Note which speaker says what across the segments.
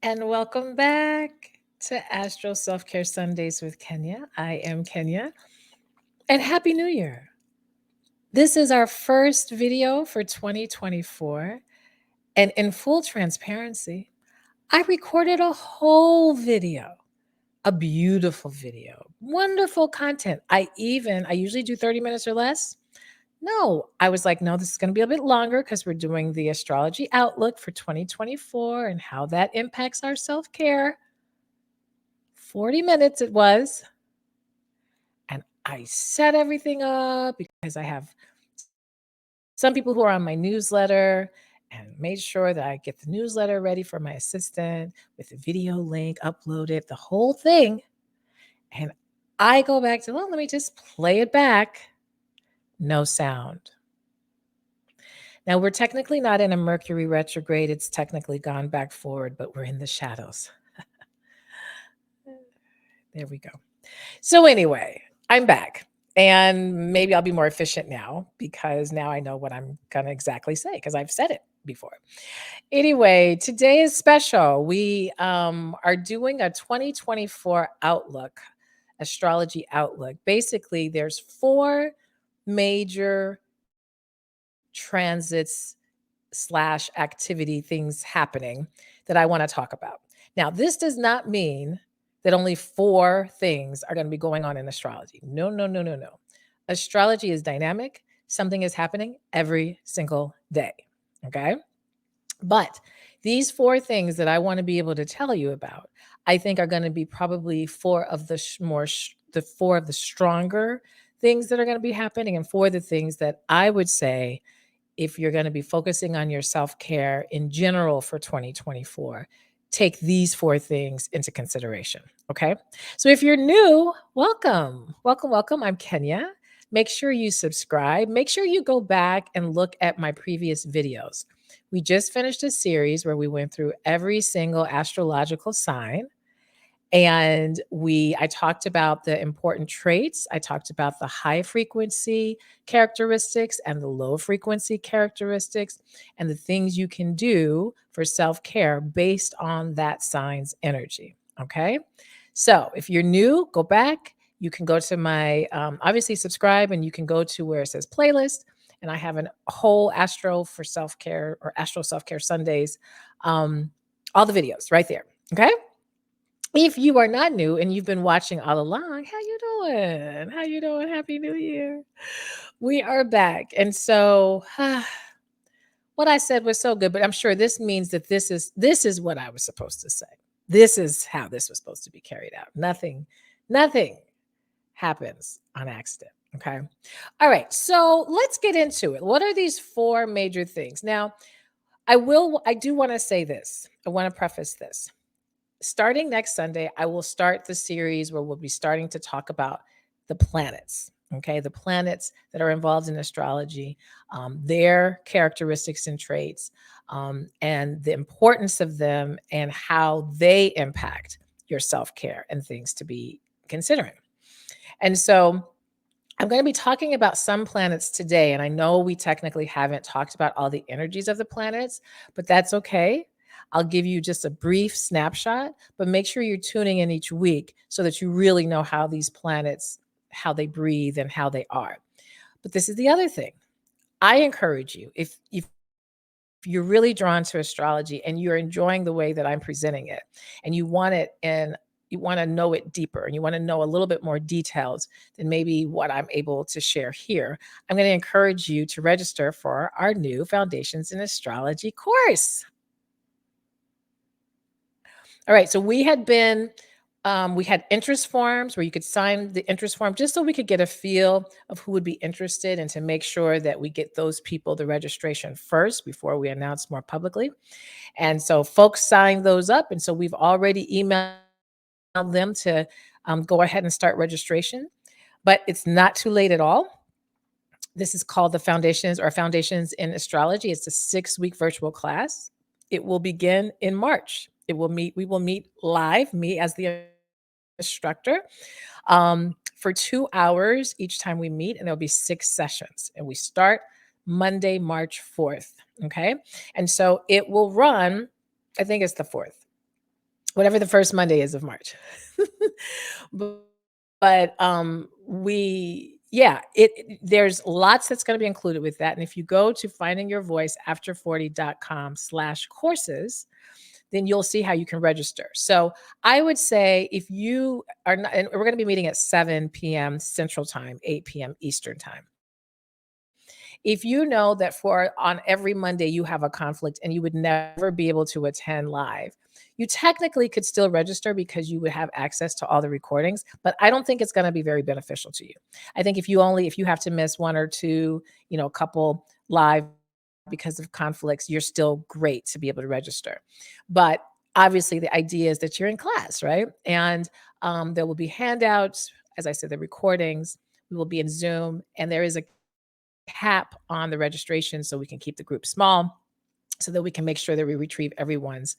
Speaker 1: And welcome back to Astro Self Care Sundays with Kenya. I am Kenya, and Happy New Year. This is our first video for 2024. And in full transparency, I recorded a whole video, a beautiful video, wonderful content. I usually do 30 minutes or less. No, I was like, no, this is going to be a bit longer because we're doing the astrology outlook for 2024 and how that impacts our self care. 40 minutes it was. And I set everything up because I have some people who are on my newsletter and made sure that I get the newsletter ready for my assistant with the video link uploaded, the whole thing. And I go back to, well, let me just play it back. No sound. Now, we're technically not in a Mercury retrograde. It's technically gone back forward, but we're in the shadows. There we go. So, anyway, I'm back. And maybe I'll be more efficient now because now I know what I'm going to exactly say because I've said it before. Anyway, today is special. We are doing a 2024 outlook, astrology outlook. Basically, there's four major transits slash activity things happening that I want to talk about. Now, this does not mean that only four things are going to be going on in astrology. No, no, no, no, no. Astrology is dynamic. Something is happening every single day. Okay. But these four things that I want to be able to tell you about, I think are going to be probably four of the the four of the stronger things that are going to be happening, and four of the things that I would say if you're going to be focusing on your self care in general for 2024, take these four things into consideration. Okay. So if you're new, welcome. Welcome, welcome. I'm Kenya. Make sure you subscribe. Make sure you go back and look at my previous videos. We just finished a series where we went through every single astrological sign, and I talked about the important traits. I talked about the high frequency characteristics and the low frequency characteristics and the things you can do for self-care based on that sign's energy. Okay. So if you're new, go back. You can go to my obviously subscribe, and you can go to where it says playlist, and I have a whole astro for self-care or astro self-care Sundays, all the videos right there. Okay. If you are not new and you've been watching all along, how you doing? How you doing? Happy New Year. We are back. And so what I said was so good, but I'm sure this means that this is what I was supposed to say. This is how this was supposed to be carried out. Nothing happens on accident. Okay. All right. So let's get into it. What are these four major things? Now, I do want to say this. I want to preface this. Starting next Sunday, I will start the series where we'll be starting to talk about the planets. Okay, the planets that are involved in astrology, their characteristics and traits, and the importance of them and how they impact your self care and things to be considering. And so I'm going to be talking about some planets today. And I know we technically haven't talked about all the energies of the planets, but that's okay. I'll give you just a brief snapshot, but make sure you're tuning in each week so that you really know how these planets, how they breathe and how they are. But this is the other thing. I encourage you, if you're really drawn to astrology and you're enjoying the way that I'm presenting it and you want it and you want to know it deeper and you want to know a little bit more details than maybe what I'm able to share here, I'm going to encourage you to register for our new Foundations in Astrology course. All right, so we had interest forms where you could sign the interest form just so we could get a feel of who would be interested and to make sure that we get those people the registration first before we announce more publicly. And so folks signed those up. And so we've already emailed them to go ahead and start registration. But it's not too late at all. This is called the Foundations in Astrology. It's a 6-week virtual class. It will begin in March. We will meet live, me as the instructor, for 2 hours each time we meet, and there'll be 6 sessions. And we start Monday, March 4th. Okay. And so it will run, I think it's the 4th. whatever the first Monday is of March. Bu yeah, there's lots that's gonna be included with that, and if you go to findingyourvoiceafter40.com/courses, then you'll see how you can register. So, I would say if you are not, and we're gonna be meeting at 7 PM Central Time, 8 PM Eastern Time. If you know that for on every Monday you have a conflict and you would never be able to attend live, you technically could still register because you would have access to all the recordings, but I don't think it's going to be very beneficial to you. I think if you have to miss one or two, a couple live because of conflicts, you're still great to be able to register. But obviously the idea is that you're in class, right? And there will be handouts, as I said, the recordings. We will be in Zoom, and there is a cap on the registration so we can keep the group small so that we can make sure that we retrieve everyone's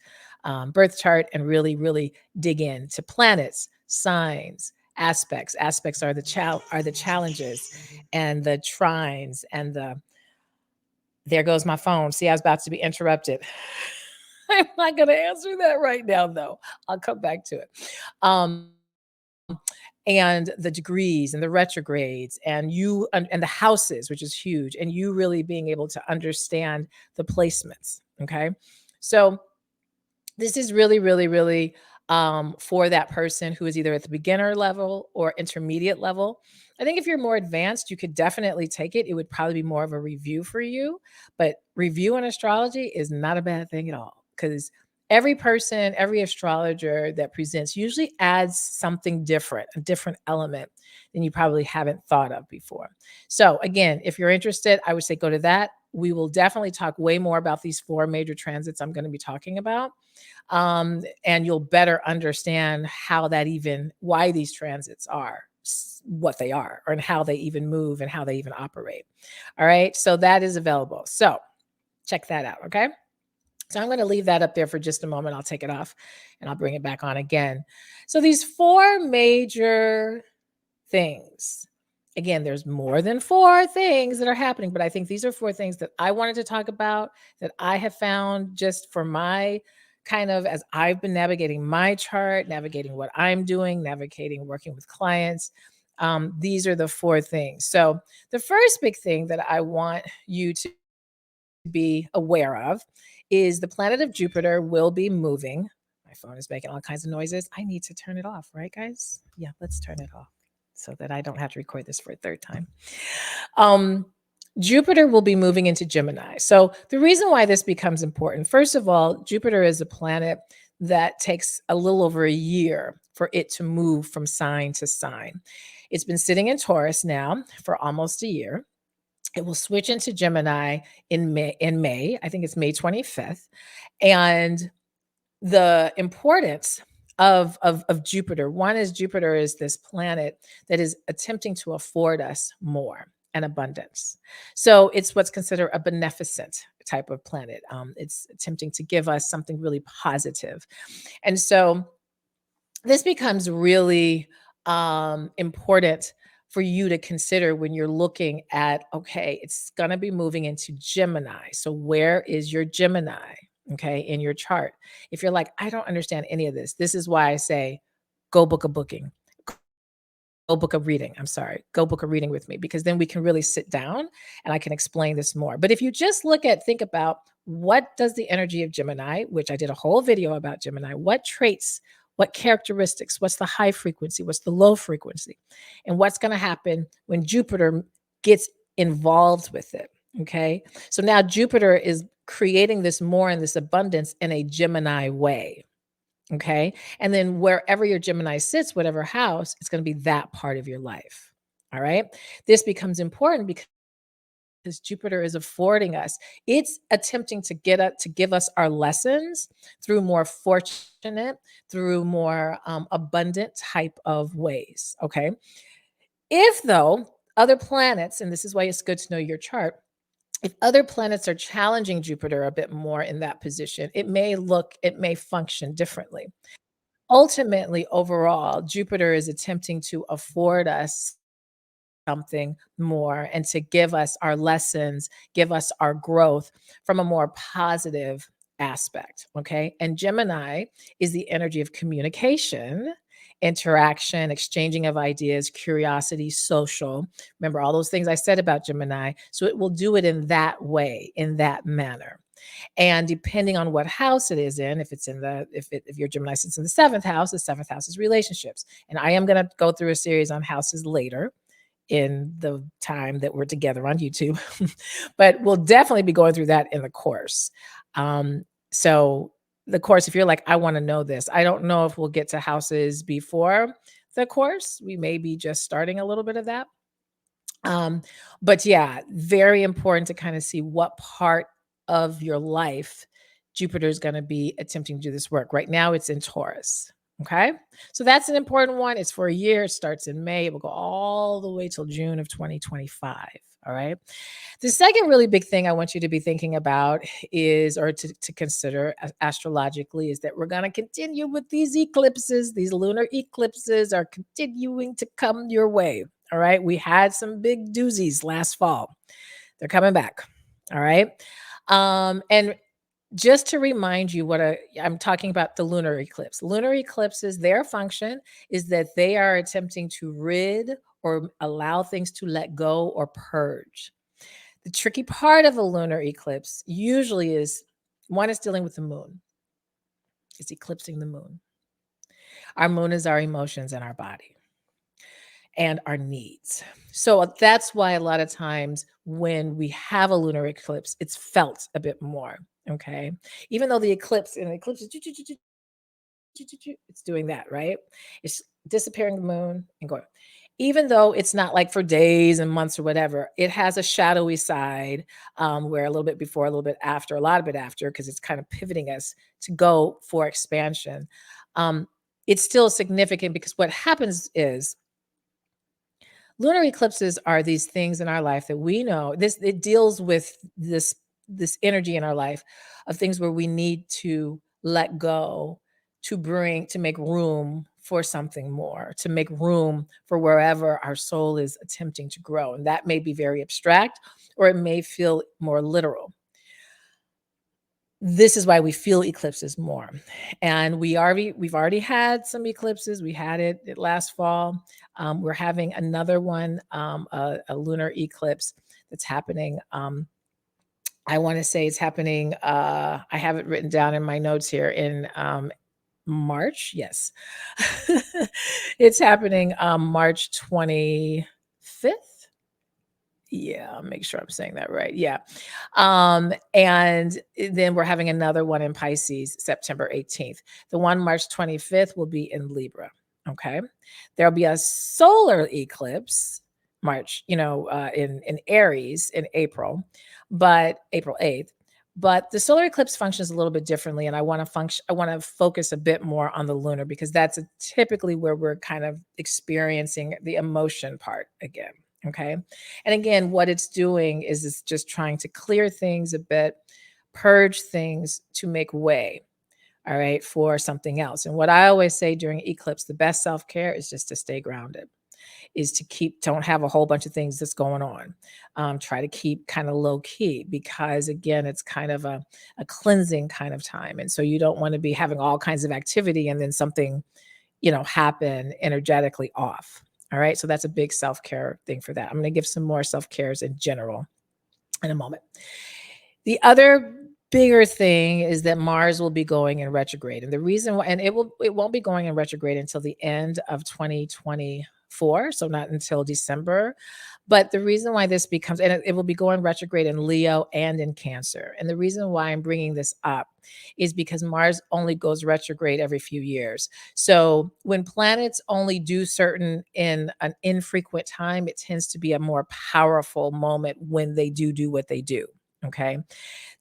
Speaker 1: birth chart and really, really dig into planets, signs, aspects. Aspects are the challenges and the trines and the there goes my phone. See, I was about to be interrupted. I'm not going to answer that right now, though. I'll come back to it. Um, and the degrees and the retrogrades and the houses, which is huge, and you really being able to understand the placements. Okay. So this is really, really, really for that person who is either at the beginner level or intermediate level. I think if you're more advanced, you could definitely take it. It would probably be more of a review for you, but review in astrology is not a bad thing at all because every person, every astrologer that presents usually adds something different, a different element than you probably haven't thought of before. So, again, if you're interested, I would say go to that. We will definitely talk way more about these four major transits I'm going to be talking about, and you'll better understand why these transits are what they are, or and how they even move and how they even operate. All right. So that is available. So check that out. Okay. So I'm going to leave that up there for just a moment. I'll take it off and I'll bring it back on again. So these four major things. Again, there's more than four things that are happening, but I think these are four things that I wanted to talk about that I have found just for my kind of as I've been navigating my chart, navigating what I'm doing, navigating working with clients. These are the four things. So, the first big thing that I want you to be aware of is the planet of Jupiter will be moving. My phone is making all kinds of noises. I need to turn it off, right, guys? Yeah, let's turn it off so that I don't have to record this for a third time. Um, Jupiter will be moving into Gemini. So, the reason why this becomes important, first of all, Jupiter is a planet that takes a little over a year for it to move from sign to sign. It's been sitting in Taurus now for almost a year. It will switch into Gemini in May. I think it's May 25th. And the importance of Jupiter, one is Jupiter is this planet that is attempting to afford us more and abundance. So it's what's considered a beneficent type of planet. It's attempting to give us something really positive. And so this becomes really important for you to consider when you're looking at, okay, it's going to be moving into Gemini. So where is your Gemini? Okay, in your chart. If you're like, I don't understand any of this, this is why I say go book a booking. Go book a reading. I'm sorry. Go book a reading with me because then we can really sit down and I can explain this more. But if you just think about what does the energy of Gemini, which I did a whole video about Gemini, what traits, what characteristics, what's the high frequency, what's the low frequency, and what's going to happen when Jupiter gets involved with it. Okay. So now Jupiter is creating this more and this abundance in a Gemini way. Okay. And then wherever your Gemini sits, whatever house, it's going to be that part of your life. All right. This becomes important because Jupiter is affording us. It's attempting to give us our lessons through more fortunate, through more abundant type of ways. Okay. If though other planets, and this is why it's good to know your chart, if other planets are challenging Jupiter a bit more in that position, it may function differently. Ultimately, overall, Jupiter is attempting to afford us something more and to give us our lessons, give us our growth from a more positive aspect. Okay. And Gemini is the energy of communication, interaction, exchanging of ideas, curiosity, social. Remember all those things I said about Gemini. So it will do it in that way, in that manner. And depending on what house it is in, if it's in the if your Gemini sits in the seventh house is relationships. And I am going to go through a series on houses later in the time that we're together on YouTube. But we'll definitely be going through that in the course. So the course, if you're like, I want to know this, I don't know if we'll get to houses before the course. We may be just starting a little bit of that. Um, but yeah, very important to kind of see what part of your life Jupiter is going to be attempting to do this work. Right now, it's in Taurus. Okay. So that's an important one. It's for a year. It starts in May. It will go all the way till June of 2025. All right. The second really big thing I want you to be thinking about is, or to consider astrologically, is that we're going to continue with these eclipses. These lunar eclipses are continuing to come your way. All right. We had some big doozies last fall. They're coming back. All right. And just to remind you I'm talking about the lunar eclipse. Lunar eclipses, their function is that they are attempting to rid or allow things to let go or purge. The tricky part of a lunar eclipse usually is one is dealing with the moon. It's eclipsing the moon. Our moon is our emotions and our body and our needs. So that's why a lot of times when we have a lunar eclipse, it's felt a bit more. Okay. Even though the eclipse and the eclipse is it's doing that, right? It's disappearing the moon and going. Even though it's not like for days and months or whatever, it has a shadowy side where a little bit before, a little bit after, a lot of it after, because it's kind of pivoting us to go for expansion. Um, it's still significant because what happens is lunar eclipses are these things in our life that we know this it deals with this energy in our life of things where we need to let go to make room for something more, to make room for wherever our soul is attempting to grow. And that may be very abstract or it may feel more literal. This is why we feel eclipses more. And we've already had some eclipses. We had it last fall. We're having another one, a lunar eclipse that's happening. I want to say it's happening. I have it written down in my notes here in March. Yes, it's happening March 25th. Yeah, I'll make sure I'm saying that right. Yeah. And then we're having another one in Pisces, September 18th. The one March 25th will be in Libra. Okay. There'll be a solar eclipse March, in Aries in April, but April 8th. But the solar eclipse functions a little bit differently. And I want to focus a bit more on the lunar because that's typically where we're kind of experiencing the emotion part again. Okay. And again, what it's doing is it's just trying to clear things a bit, purge things to make way, all right, for something else. And what I always say during eclipse, the best self-care is just to stay grounded, is to don't have a whole bunch of things that's going on. Try to keep kind of low key because again, it's kind of a cleansing kind of time. And so you don't want to be having all kinds of activity and then something, happen energetically off. All right. So that's a big self care thing for that. I'm going to give some more self cares in general in a moment. The other bigger thing is that Mars will be going in retrograde. And the reason why, and it won't be going in retrograde until the end of 2024. So not until December. But the reason why this becomes, and it will be going retrograde in Leo and in Cancer. And the reason why I'm bringing this up is because Mars only goes retrograde every few years. So when planets only do certain in an infrequent time, it tends to be a more powerful moment when they do what they do. Okay.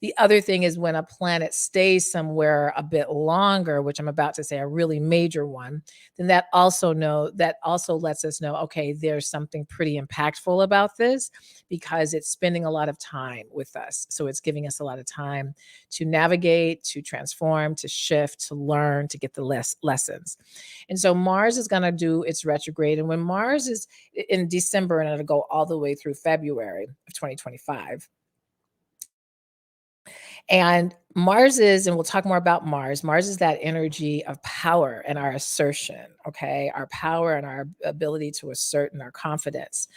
Speaker 1: The other thing is when a planet stays somewhere a bit longer, which I'm about to say a really major one, then that also lets us know, okay, there's something pretty impactful about this because it's spending a lot of time with us. So it's giving us a lot of time to navigate, to transform, to shift, to learn, to get the lessons. And so Mars is going to do its retrograde. And when Mars is in December and it'll go all the way through February of 2025. And Mars is, and we'll talk more about Mars. Mars is that energy of power and our assertion, okay? Our power and our ability to assert and our confidence.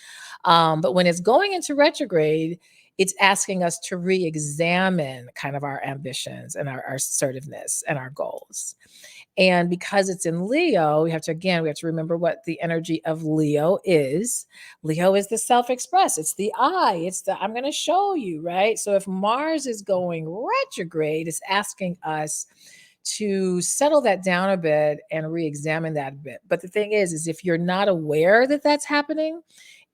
Speaker 1: But when it's going into retrograde, it's asking us to re examine kind of our ambitions and our assertiveness and our goals. And because it's in Leo, we have to remember what the energy of Leo is. Leo is the self-express. It's the I. It's the I'm going to show you, right? So if Mars is going retrograde, it's asking us to settle that down a bit and re-examine that a bit. But the thing is if you're not aware that that's happening,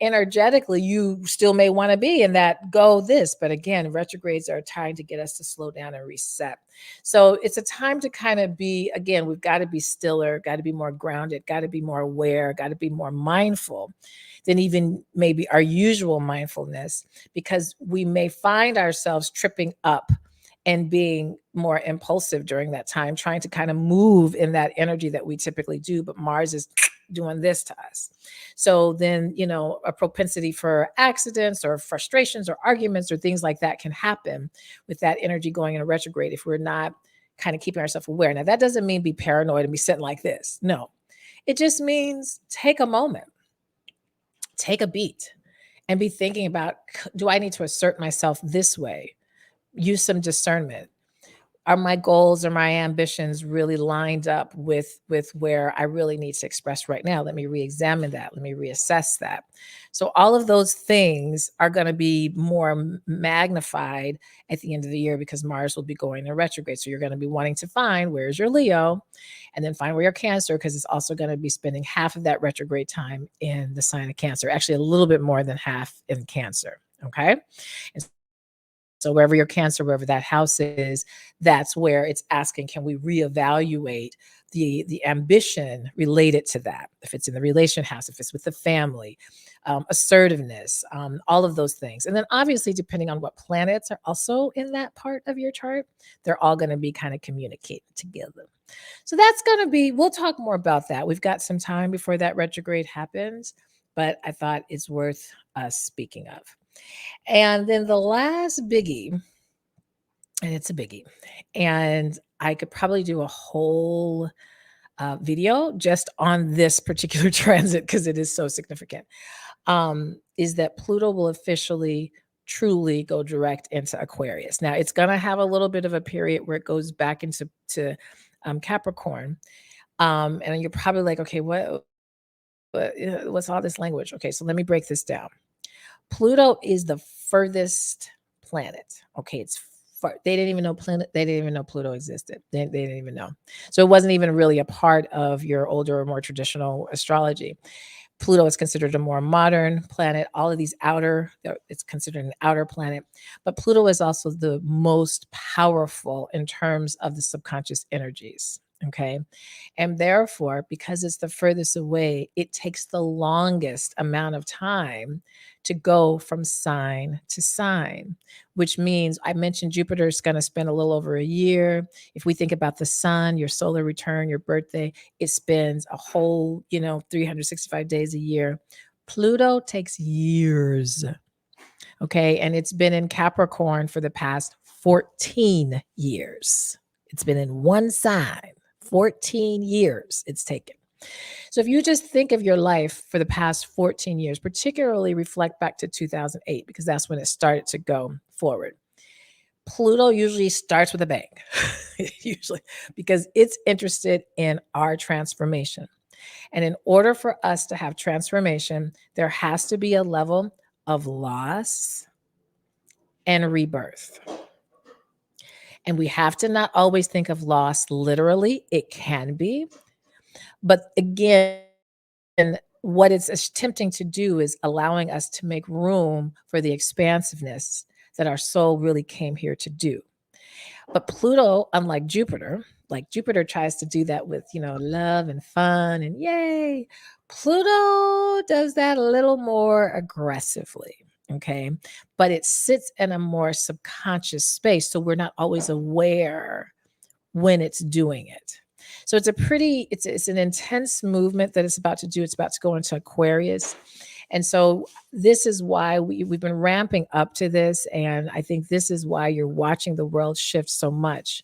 Speaker 1: energetically you still may want to be in that go this, but again, retrogrades are trying to get us to slow down and reset. So it's a time to kind of be, again, we've got to be stiller, got to be more grounded, got to be more aware, got to be more mindful than even maybe our usual mindfulness, because we may find ourselves tripping up and being more impulsive during that time, trying to kind of move in that energy that we typically do. But Mars is doing this to us. So then, a propensity for accidents or frustrations or arguments or things like that can happen with that energy going into retrograde if we're not kind of keeping ourselves aware. Now, that doesn't mean be paranoid and be sitting like this. No, it just means take a moment, take a beat, and be thinking about, do I need to assert myself this way? Use some discernment. Are my goals or my ambitions really lined up with where I really need to express right now? Let me re-examine that. Let me reassess that. So all of those things are going to be more magnified at the end of the year because Mars will be going in retrograde. So you're going to be wanting to find where's your Leo, and then find where your Cancer, because it's also going to be spending half of that retrograde time in the sign of Cancer, actually a little bit more than half in Cancer. Okay. And so wherever your Cancer, wherever that house is, that's where it's asking, can we reevaluate the ambition related to that? If it's in the relation house, if it's with the family, assertiveness, all of those things. And then obviously, depending on what planets are also in that part of your chart, they're all going to be kind of communicating together. So that's going to be, we'll talk more about that. We've got some time before that retrograde happens, but I thought it's worth us speaking of. And then the last biggie, and it's a biggie, and I could probably do a whole video just on this particular transit because it is so significant, is that Pluto will officially truly go direct into Aquarius. Now, it's going to have a little bit of a period where it goes back into Capricorn. And you're probably like, okay, what's all this language? Okay, so let me break this down. Pluto is the furthest planet. Okay, it's they didn't even know Pluto existed. They didn't even know. So it wasn't even really a part of your older or more traditional astrology. Pluto is considered a more modern planet. All of these it's considered an outer planet. But Pluto is also the most powerful in terms of the subconscious energies. Okay. And therefore, because it's the furthest away, it takes the longest amount of time to go from sign to sign, which means I mentioned Jupiter is going to spend a little over a year. If we think about the sun, your solar return, your birthday, it spends a whole, 365 days a year. Pluto takes years. Okay. And it's been in Capricorn for the past 14 years. It's been in one sign, 14 years it's taken. So if you just think of your life for the past 14 years, particularly reflect back to 2008, because that's when it started to go forward. Pluto usually starts with a bang, usually, because it's interested in our transformation. And in order for us to have transformation, there has to be a level of loss and rebirth. And we have to not always think of loss literally. It can be. But again, what it's attempting to do is allowing us to make room for the expansiveness that our soul really came here to do. But Pluto, unlike Jupiter, like Jupiter tries to do that with, love and fun and yay. Pluto does that a little more aggressively. Okay. But it sits in a more subconscious space. So we're not always aware when it's doing it. So it's an intense movement that it's about to do. It's about to go into Aquarius. And so this is why we've been ramping up to this. And I think this is why you're watching the world shift so much.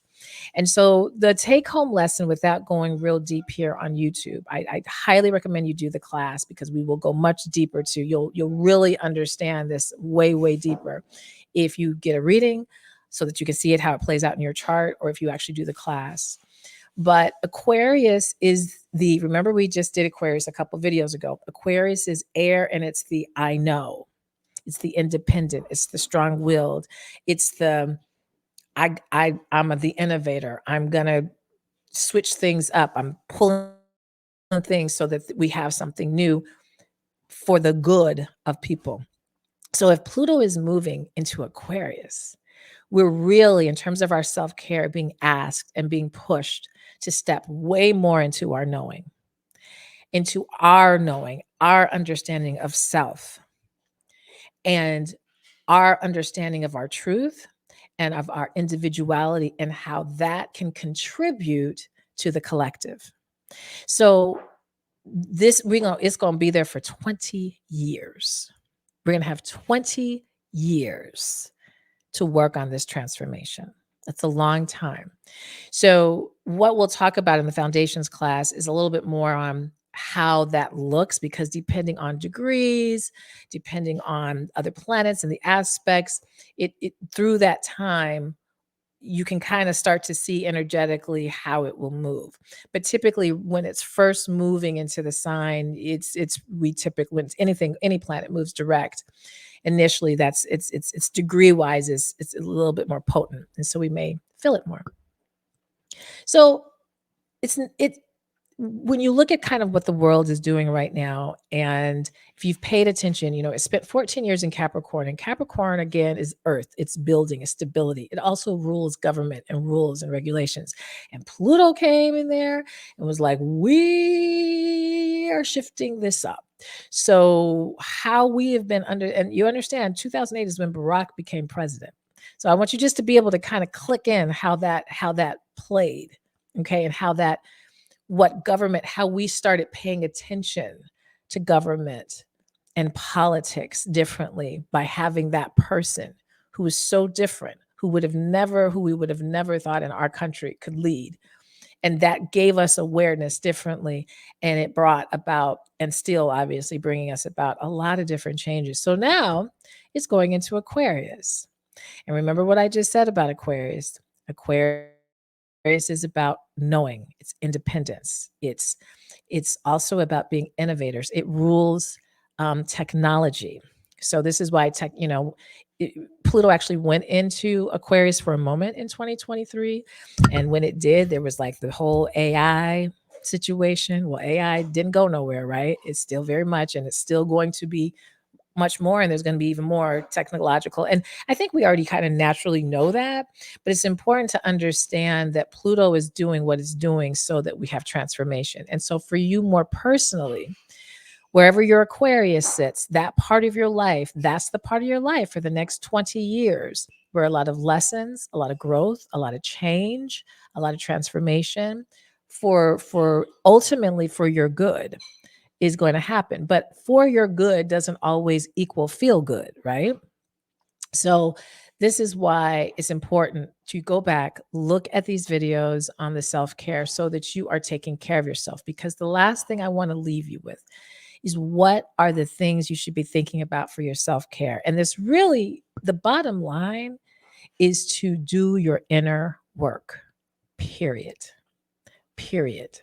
Speaker 1: And so the take home lesson, without going real deep here on YouTube, I highly recommend you do the class, because we will go much deeper too. You'll really understand this way, way deeper if you get a reading so that you can see it, how it plays out in your chart, or if you actually do the class. But Aquarius is remember we just did Aquarius a couple videos ago. Aquarius is air, and it's the I know. It's the independent, it's the strong-willed, it's the I'm the innovator. I'm gonna switch things up. I'm pulling things so that we have something new for the good of people. So if Pluto is moving into Aquarius, we're really, in terms of our self-care, being asked and being pushed to step way more into our understanding of self, and our understanding of our truth and of our individuality, and how that can contribute to the collective. So it's going to be there for 20 years. We're going to have 20 years to work on this transformation. That's a long time. So what we'll talk about in the foundations class is a little bit more on how that looks, because depending on degrees, depending on other planets and the aspects, it through that time, you can kind of start to see energetically how it will move. But typically when it's first moving into the sign, we typically, when any planet moves direct, initially it's degree wise, it's a little bit more potent, and so we may feel it more. So it when you look at kind of what the world is doing right now, and if you've paid attention, it spent 14 years in Capricorn, and Capricorn again is earth, it's building, it's stability. It also rules government and rules and regulations. And Pluto came in there and was like, we are shifting this up. So how we have been under, and you understand 2008 is when Barack became president. So I want you just to be able to kind of click in how that played, okay, and how we started paying attention to government and politics differently by having that person who was so different, who we would have never thought in our country could lead. And that gave us awareness differently. And it brought about, and still obviously bringing us about, a lot of different changes. So now it's going into Aquarius. And remember what I just said about Aquarius. Aquarius is about knowing, it's independence. It's also about being innovators. It rules technology. So this is why Pluto actually went into Aquarius for a moment in 2023. And when it did, there was like the whole AI situation. Well, AI didn't go nowhere, right? It's still very much, and it's still going to be much more, and there's going to be even more technological. And I think we already kind of naturally know that, but it's important to understand that Pluto is doing what it's doing so that we have transformation. And so for you more personally, wherever your Aquarius sits, that part of your life, that's the part of your life for the next 20 years, where a lot of lessons, a lot of growth, a lot of change, a lot of transformation for ultimately for your good is going to happen. But for your good doesn't always equal feel good, right? So this is why it's important to go back, look at these videos on the self-care so that you are taking care of yourself. Because the last thing I want to leave you with is, what are the things you should be thinking about for your self-care? And this really, the bottom line is to do your inner work, period. Period.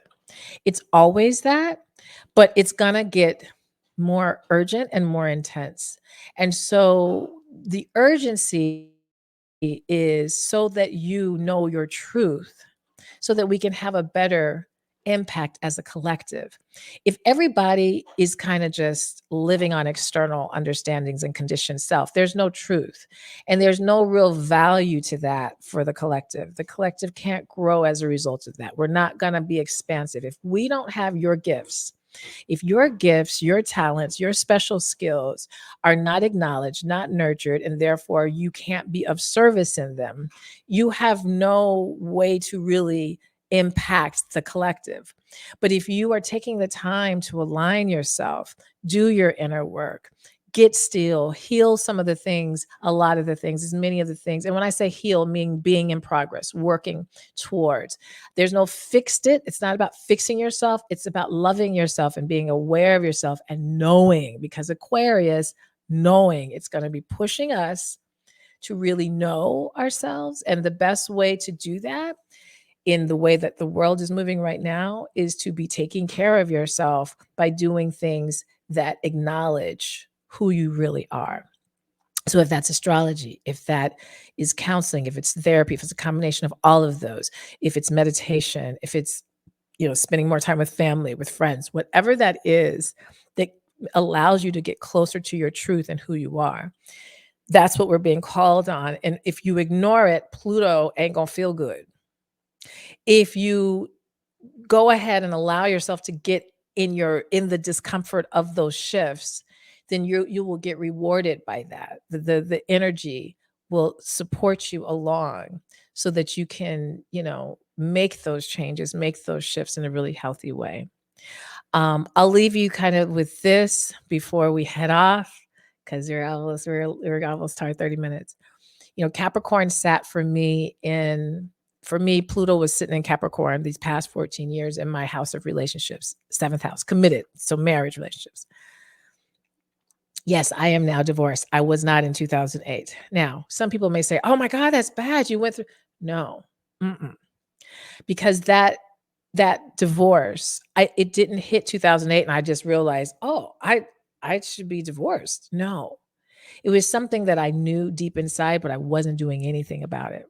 Speaker 1: It's always that, but it's going to get more urgent and more intense. And so the urgency is so that you know your truth, so that we can have a better impact as a collective. If everybody is kind of just living on external understandings and conditioned self, there's no truth, and there's no real value to that for the collective. The collective can't grow as a result of that. We're not going to be expansive. If we don't have your gifts, if your gifts, your talents, your special skills are not acknowledged, not nurtured, and therefore you can't be of service in them, you have no way to really impact the collective. But if you are taking the time to align yourself, do your inner work, get still, heal some of the things, a lot of the things, as many of the things. And when I say heal, meaning being in progress, working towards. There's no fixed it. It's not about fixing yourself. It's about loving yourself and being aware of yourself and knowing, because Aquarius, knowing, it's going to be pushing us to really know ourselves. And the best way to do that in the way that the world is moving right now is to be taking care of yourself by doing things that acknowledge who you really are. So if that's astrology, if that is counseling, if it's therapy, if it's a combination of all of those, if it's meditation, if it's, spending more time with family, with friends, whatever that is that allows you to get closer to your truth and who you are. That's what we're being called on. And if you ignore it, Pluto ain't gonna feel good. If you go ahead and allow yourself to get in the discomfort of those shifts, then you will get rewarded by that. The energy will support you along so that you can, make those changes, make those shifts in a really healthy way. I'll leave you kind of with this before we head off, because we're almost tired, 30 minutes. Capricorn sat for me, Pluto was sitting in Capricorn these past 14 years in my house of relationships, seventh house, committed. So marriage relationships. Yes, I am now divorced. I was not in 2008. Now, some people may say, oh my God, that's bad. You went through. No, because that divorce, it didn't hit 2008 and I just realized, oh, I should be divorced. No, it was something that I knew deep inside, but I wasn't doing anything about it.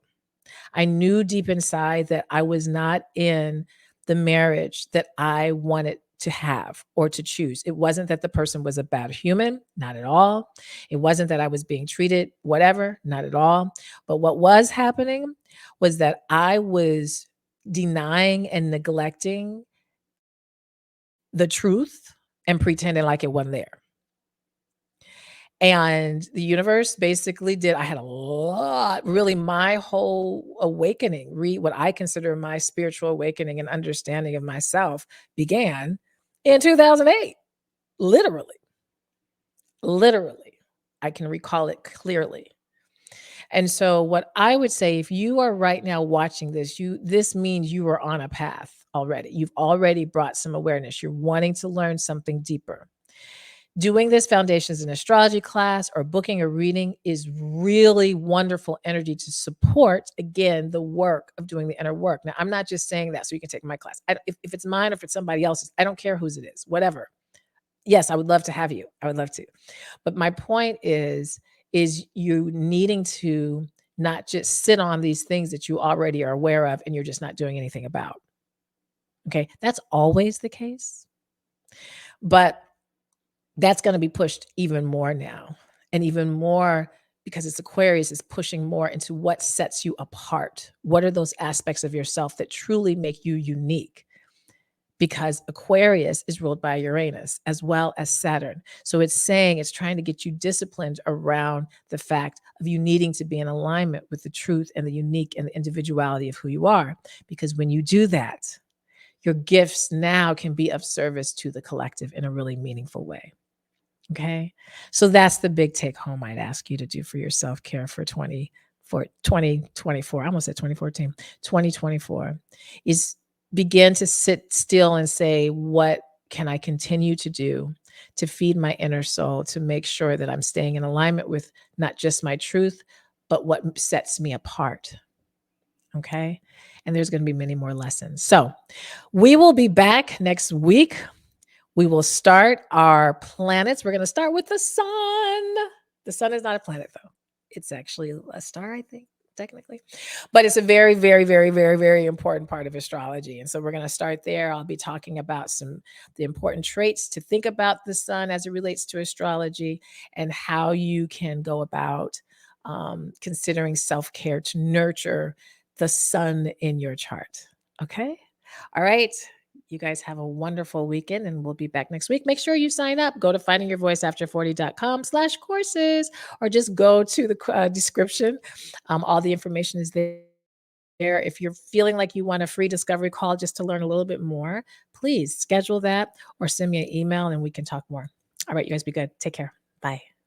Speaker 1: I knew deep inside that I was not in the marriage that I wanted to have or to choose. It wasn't that the person was a bad human, not at all. It wasn't that I was being treated whatever, not at all. But what was happening was that I was denying and neglecting the truth and pretending like it wasn't there. And the universe basically did, I had a lot, really my whole awakening, what I consider my spiritual awakening and understanding of myself began in 2008. Literally. Literally. I can recall it clearly. And so what I would say, if you are right now watching this means you are on a path already. You've already brought some awareness. You're wanting to learn something deeper. Doing this foundations in astrology class or booking a reading is really wonderful energy to support, again, the work of doing the inner work. Now, I'm not just saying that so you can take my class. If it's mine or if it's somebody else's, I don't care whose it is, whatever. Yes, I would love to have you. I would love to. But my point is you needing to not just sit on these things that you already are aware of and you're just not doing anything about. Okay. That's always the case. But that's going to be pushed even more now, and even more because it's Aquarius is pushing more into what sets you apart. What are those aspects of yourself that truly make you unique? Because Aquarius is ruled by Uranus as well as Saturn. So it's trying to get you disciplined around the fact of you needing to be in alignment with the truth and the unique and the individuality of who you are. Because when you do that, your gifts now can be of service to the collective in a really meaningful way. Okay. So that's the big take home I'd ask you to do for your self-care for 2024. I almost said 2014, 2024 is begin to sit still and say, what can I continue to do to feed my inner soul, to make sure that I'm staying in alignment with not just my truth, but what sets me apart. Okay. And there's going to be many more lessons. So we will be back next week. We will start our planets. We're going to start with the sun. The sun is not a planet, though. It's actually a star, I think, technically. But it's a very, very, very, very, very important part of astrology. And so we're going to start there. I'll be talking about the important traits to think about the sun as it relates to astrology and how you can go about considering self-care to nurture the sun in your chart. Okay? All right. You guys have a wonderful weekend and we'll be back next week. Make sure you sign up. Go to findingyourvoiceafter40.com/courses or just go to the description. All the information is there. there. If you're feeling like you want a free discovery call just to learn a little bit more, please schedule that or send me an email and we can talk more. All right, you guys be good. Take care. Bye.